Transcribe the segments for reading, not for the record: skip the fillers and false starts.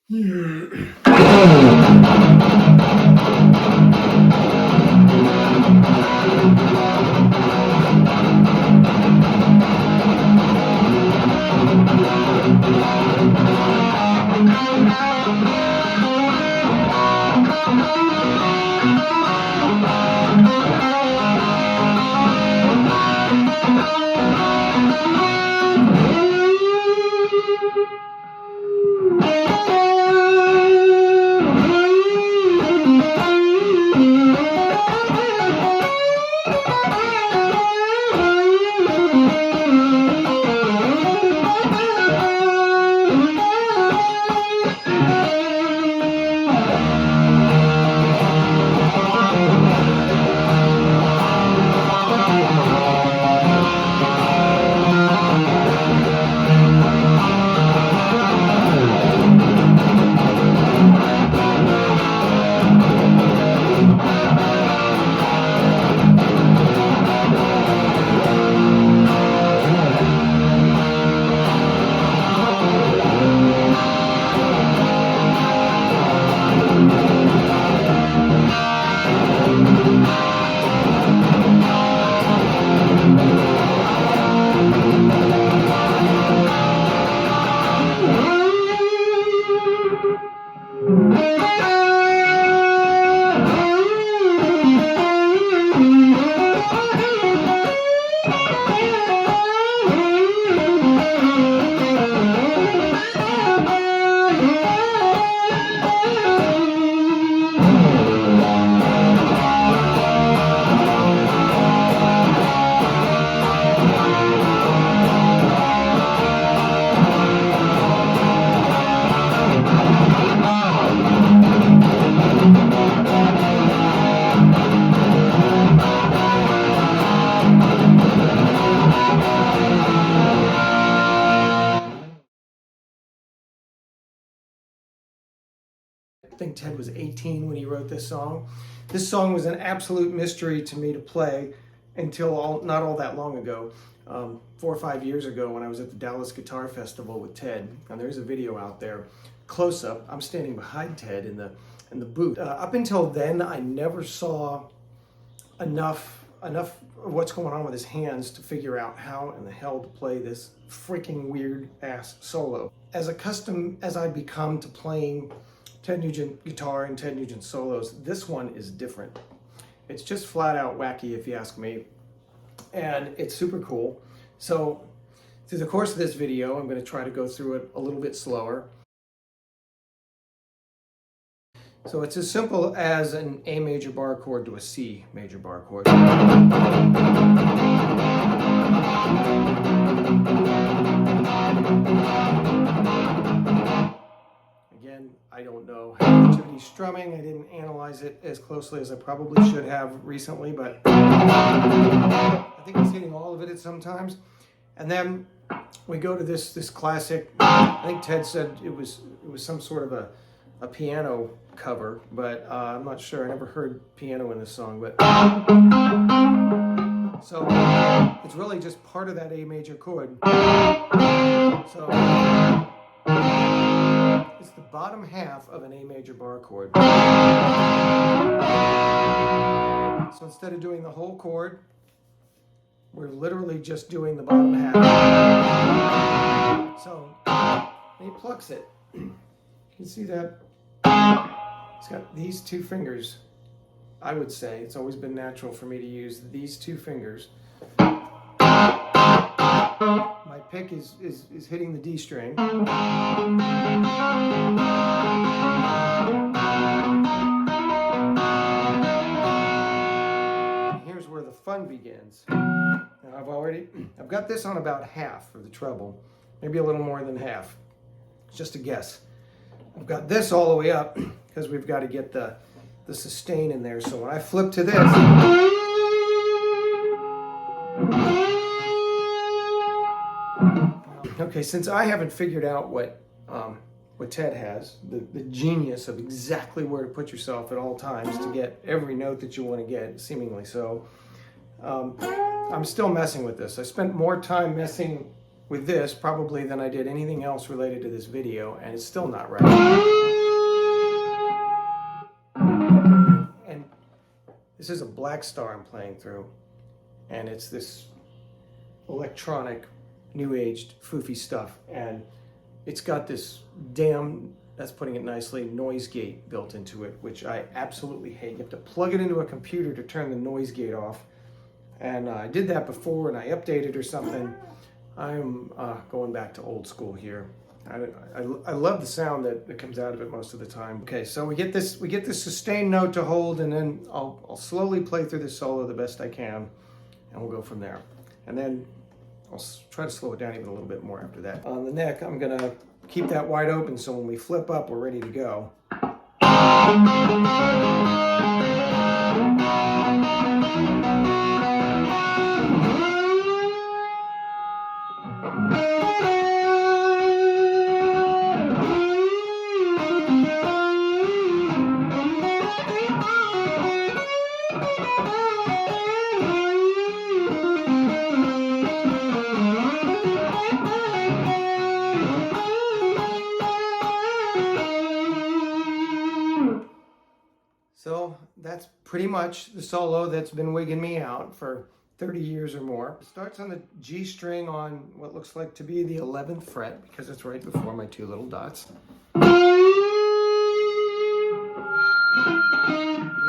I think Ted was 18 when he wrote this song. This song was an absolute mystery to me to play until not all that long ago, 4 or 5 years ago when I was at the Dallas Guitar Festival with Ted. And there's a video out there, close up. I'm standing behind Ted in the booth. Up until then, I never saw enough of what's going on with his hands to figure out how in the hell to play this freaking weird ass solo. As accustomed as I become to playing Ted Nugent guitar and Ted Nugent solos, this one is different. It's just flat out wacky if you ask me, and it's super cool. So through the course of this video, I'm going to try to go through it a little bit slower. So it's as simple as an A major bar chord to a C major bar chord. Again, I don't know how much of it he's strumming. I didn't analyze it as closely as I probably should have recently, but I think he's hitting all of it at some times. And then we go to this classic. I think Ted said it was some sort of a piano cover, but I'm not sure. I never heard piano in this song, but so it's really just part of that A major chord. So it's the bottom half of an A major bar chord. So instead of doing the whole chord, we're literally just doing the bottom half. So he plucks it. You can see that he's got these two fingers. I would say it's always been natural for me to use these two fingers. My pick is hitting the D string. And here's where the fun begins. Now I've got this on about half of the treble, maybe a little more than half. It's just a guess. I've got this all the way up because we've got to get the sustain in there. So when I flip to this, okay, since I haven't figured out what Ted has, the genius of exactly where to put yourself at all times to get every note that you want to get, seemingly so, I'm still messing with this. I spent more time messing with this probably than I did anything else related to this video, and it's still not right. And this is a Black Star I'm playing through, and it's this electronic, new-aged, foofy stuff, and it's got this damn, that's putting it nicely, noise gate built into it, which I absolutely hate. You have to plug it into a computer to turn the noise gate off, and I did that before and I updated or something. I'm going back to old school here. I love the sound that comes out of it most of the time. Okay, so we get this sustained note to hold, and then I'll slowly play through the solo the best I can, and we'll go from there. And then I'll try to slow it down even a little bit more after that. On the neck, I'm gonna keep that wide open so when we flip up, we're ready to go. So that's pretty much the solo that's been wigging me out for 30 years or more. It starts on the G string on what looks like to be the 11th fret because it's right before my two little dots. You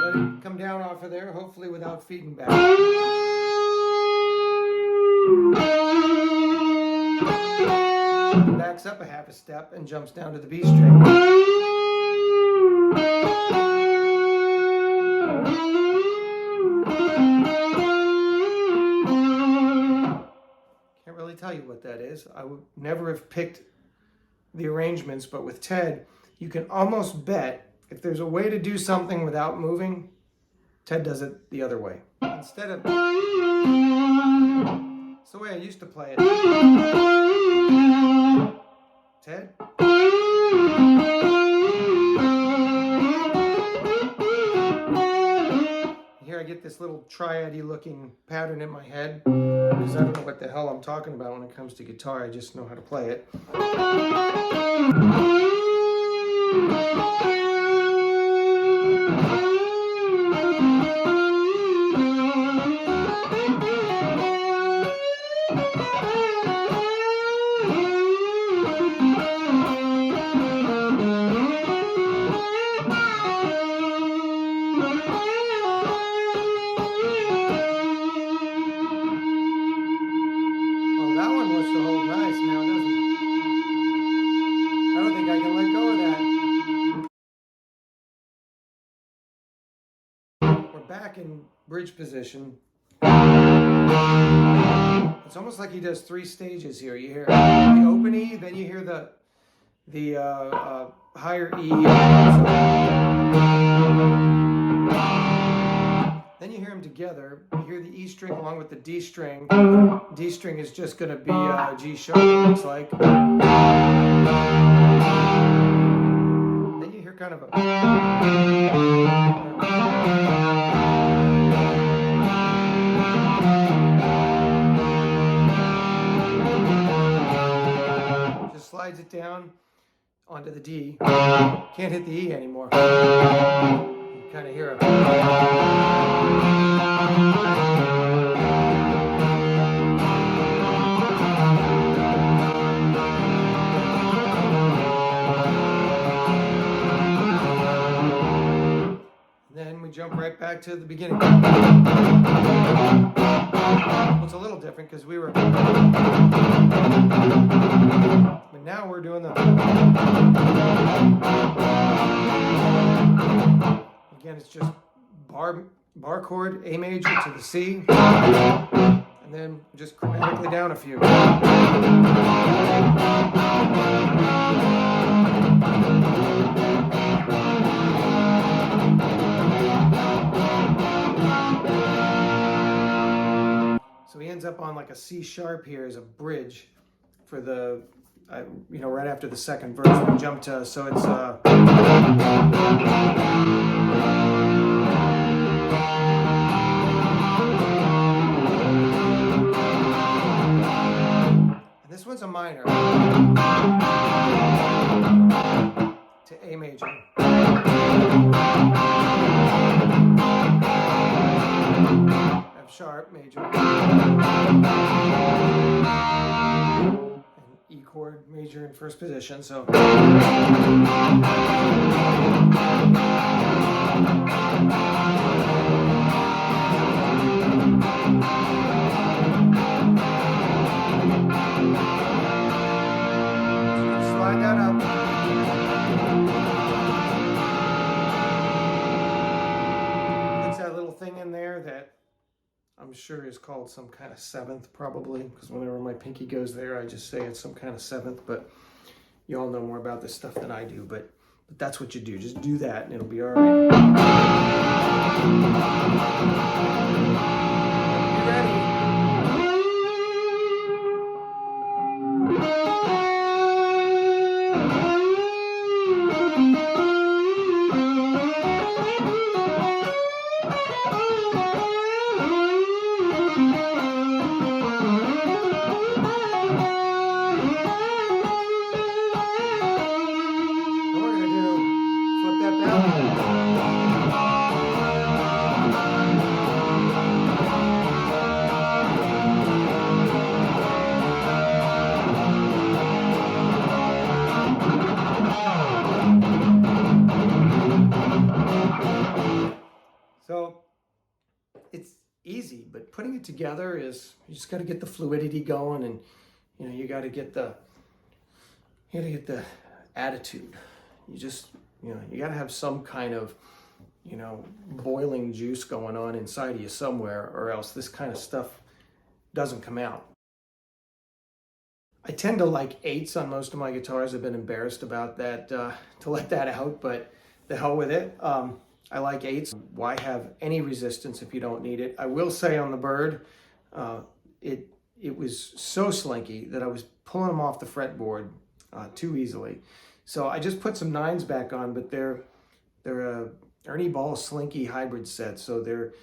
let it come down off of there, hopefully without feeding back. It backs up a half a step and jumps down to the B string. Can't really tell you what that is. I would never have picked the arrangements, but with Ted, you can almost bet if there's a way to do something without moving, Ted does it the other way. Instead of, it's the way I used to play it. Ted. Here I get this little triad-y looking pattern in my head because I don't know what the hell I'm talking about when it comes to guitar. I just know how to play it. Back in bridge position. It's almost like he does three stages here. You hear the open E, then you hear the higher E, then you hear them together. You hear the E string along with the D string. D string is just going to be G sharp, it looks like. Then you hear kind of a slides it down onto the D. Can't hit the E anymore. You kind of hear it. Then we jump right back to the beginning. Well, it's a little different because we were... But now we're doing the... Again, it's just bar chord, A major to the C, and then just chromatically down a few. So he ends up on like a C sharp here as a bridge for the, right after the second verse we jump to, so it's a minor to A major. F sharp major. And E chord major in first position. So slide that up. Puts that little thing in there that I'm sure is called some kind of seventh, probably, because whenever my pinky goes there, I just say it's some kind of seventh, but you all know more about this stuff than I do, but that's what you do. Just do that and it'll be all right. You ready? So it's easy, but putting it together is, you just got to get the fluidity going, and you got to get the attitude. You just you got to have some kind of boiling juice going on inside of you somewhere, or else this kind of stuff doesn't come out. I tend to like eights on most of my guitars. I've been embarrassed about that, to let that out, but the hell with it. I like eights. Why have any resistance if you don't need it? I will say on the Byrd, it was so slinky that I was pulling them off the fretboard too easily. So I just put some nines back on, but they're a Ernie Ball slinky hybrid set. So they're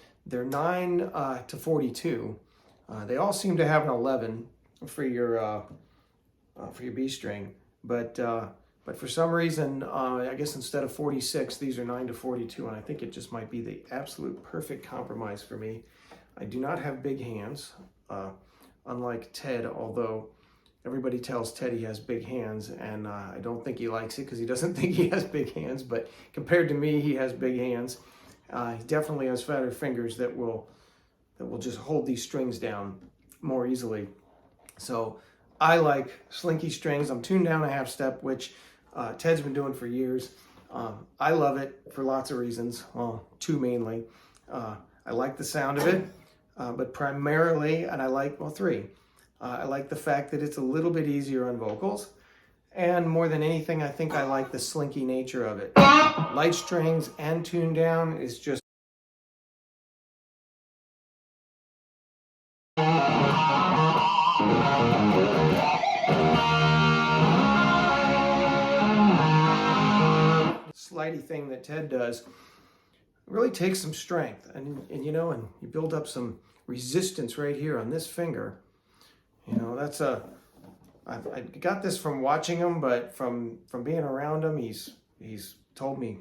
9 to 42. They all seem to have an 11 for your B string, but for some reason, I guess instead of 46, these are 9 to 42, and I think it just might be the absolute perfect compromise for me. I do not have big hands, unlike Ted, although everybody tells Ted he has big hands, and I don't think he likes it because he doesn't think he has big hands, but compared to me, he has big hands. He definitely has fatter fingers that will just hold these strings down more easily. So I like slinky strings. I'm tuned down a half step, which Ted's been doing for years. I love it for lots of reasons. Well, two mainly. I like the sound of it, but primarily, and I like, well, three. I like the fact that it's a little bit easier on vocals. And more than anything, I think I like the slinky nature of it. Light strings and tuned down is just slidey thing that Ted does really takes some strength, and you build up some resistance right here on this finger. That's I got this from watching him, but from being around him, he's told me,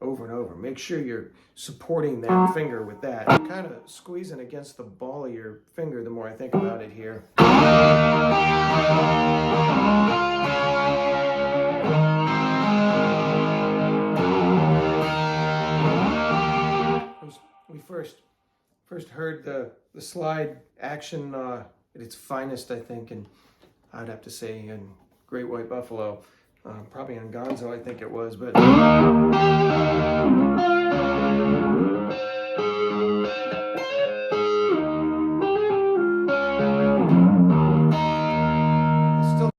over and over, make sure you're supporting that finger with that. You're kind of squeezing against the ball of your finger the more I think about it here. We first heard the slide action at its finest, I think, and I'd have to say in Great White Buffalo, probably on Gonzo, I think it was, but still